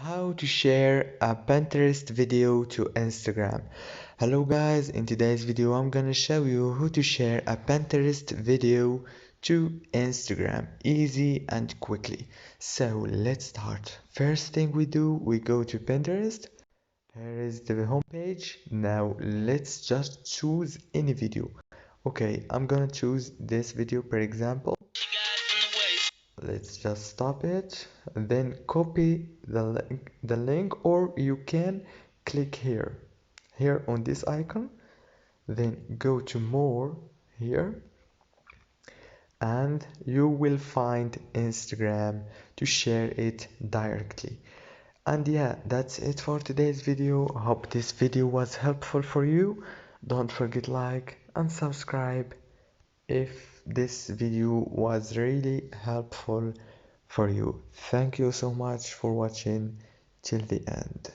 How to share a Pinterest video to Instagram. Hello guys, in today's video I'm gonna show you how to share a Pinterest video to Instagram easy and quickly. So let's start. First thing we do, we go to Pinterest. Here is the home page. Now let's just choose any video. Okay, I'm gonna choose this video for example. Let's just stop it, then copy the link, or you can click here on this icon, then go to more here, and you will find Instagram to share it directly. And yeah, that's it for today's video. Hope this video was helpful for you. Don't forget like and subscribe if this video was really helpful for you. Thank you so much for watching till the end.